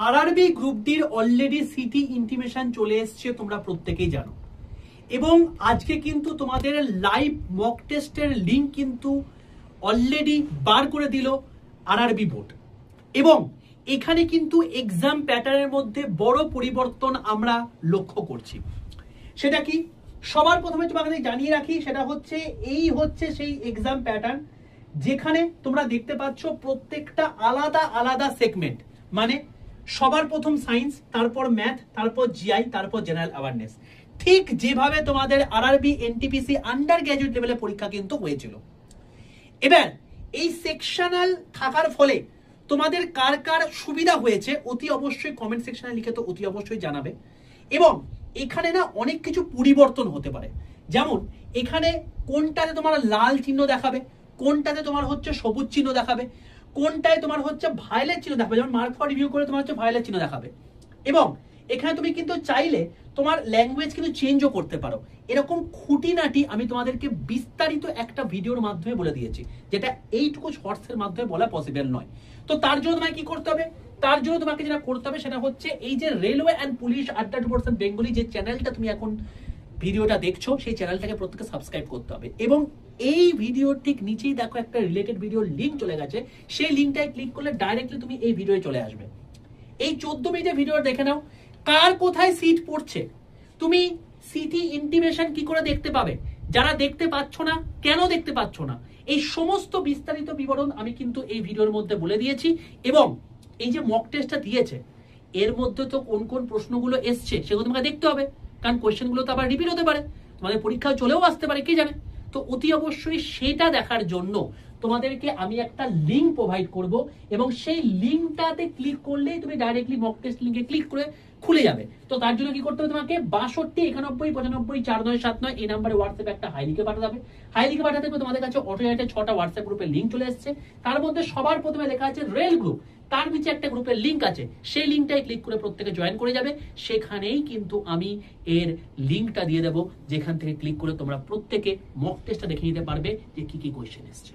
RRB group ডির already city intimation চলে এসছে, তোমরা প্রত্যেকেই জানো। এবং আজকে কিন্তু তোমাদের লাইভ মক টেস্টের লিঙ্ক কিন্তু অলরেডি বার করে দিল আরআরবি বোর্ড। এবং এখানে কিন্তু এক্সাম প্যাটার্নের মধ্যে বড় পরিবর্তন আমরা লক্ষ্য করছি। সেটা কি? সবার প্রথমে তোমাকে জানিয়ে রাখি, সেটা হচ্ছে এই হচ্ছে সেই এক্সাম প্যাটার্ন যেখানে তোমরা দেখতে পাচ্ছ প্রত্যেকটা আলাদা আলাদা সেগমেন্ট, মানে সবার প্রথম সায়েন্স, তারপর ম্যাথ, তারপর জিআই, তারপর জেনারেল অ্যাওয়ারনেস, ঠিক যেভাবে তোমাদের আরআরবি এনটিপিসি আন্ডার গ্র্যাজুয়েট লেভেলের পরীক্ষা কিন্তু হয়েছিল। এবার এই সেকশনাল থাকার ফলে তোমাদের কার কার সুবিধা হয়েছে অতি অবশ্যই কমেন্ট সেকশনে লিখে তো অতি অবশ্যই জানাবে। এবং এখানে না অনেক কিছু পরিবর্তন হতে পারে, যেমন এখানে কোনটাতে তোমার লাল চিহ্ন দেখাবে, কোনটাতে তোমার হচ্ছে সবুজ চিহ্ন দেখাবে, কোনটায় তোমার হচ্ছে ভায়োলেট চিহ্ন দেখাবে, যেমন মার্ক ফর রিভিউ করে তোমার হচ্ছে ভায়োলেট চিহ্ন দেখাবে। এবং এখানে তুমি কিন্তু চাইলে তোমার ল্যাঙ্গুয়েজ কিন্তু চেঞ্জও করতে পারো। এরকম খুঁটিনাটি আমি তোমাদেরকে বিস্তারিত একটা ভিডিওর মাধ্যমে বলে দিয়েছি, যেটা এইটুকু শর্টসের মাধ্যমে বলা পসিবল নয়। তো তার জন্য তোমাকে কি করতে হবে? তার জন্য তোমাকে যেটা করতে হবে সেটা হচ্ছে এই যে রেলওয়ে অ্যান্ড পুলিশ আড্ডা 2% বেঙ্গলি যে চ্যানেলটা তুমি এখন ভিডিওটা দেখছো, সেই চ্যানেলটাকে প্রত্যেকে সাবস্ক্রাইব করতে হবে। এবং এই ভিডিওর ঠিক নিচেই দেখো একটা রিলেটেড ভিডিওর লিঙ্ক চলে গেছে, সেই লিঙ্কটায় ক্লিক করলে ডাইরেক্টলি তুমি এই ভিডিওয়ে চলে আসবে। এই 14 মিনিটের ভিডিও দেখে নাও কার কোথায় সিট পড়ছে। তুমি সিটি ইন্টিমেশন কি করে দেখতে পাবে, যারা দেখতে পাচ্ছ না কেন দেখতে পাচ্ছ না, এই সমস্ত বিস্তারিত বিবরণ আমি কিন্তু এই ভিডিওর মধ্যে বলে দিয়েছি। এবং এই যে মক টেস্টটা দিয়েছে এর মধ্যে তো কোন কোন প্রশ্নগুলো এসছে সেগুলো তোমাকে দেখতে হবে, কারণ কোয়েশ্চেনগুলো তো আবার রিপিট হতে পারে, তোমাদের পরীক্ষায় চলেও আসতে পারে, কে জানে। তো অতি অবশ্যই সেটা দেখার জন্য তোমাদেরকে আমি একটা লিঙ্ক প্রোভাইড করব, এবং সেই লিঙ্কটাতে ক্লিক করলেই তুমি ডাইরেক্টলি মক টেস্ট লিঙ্কে ক্লিক করে খুলে যাবে। তো তার জন্য কি করতে হবে? তোমাকে 62 91 95 4979 এই নাম্বারে হোয়াটসঅ্যাপে একটা হাই লিখে পাঠাতে হবে। হাই লিখে পাঠাতে হবে তোমাদের কাছে অটোমেটিক 6টা হোয়াটসঅ্যাপ গ্রুপের লিঙ্ক চলে এসেছে। তার মধ্যে সবার প্রথমে লেখা আছে রেল গ্রুপ, তার নিচে একটা গ্রুপের লিঙ্ক আছে, সেই লিঙ্কটাই ক্লিক করে প্রত্যেকে জয়েন করে যাবে। সেখানেই কিন্তু আমি এর লিঙ্কটা দিয়ে দেবো, যেখান থেকে ক্লিক করে তোমরা প্রত্যেকে মক টেস্টটা দেখে নিতে পারবে যে কি কি কোয়েশ্চেন এসছে।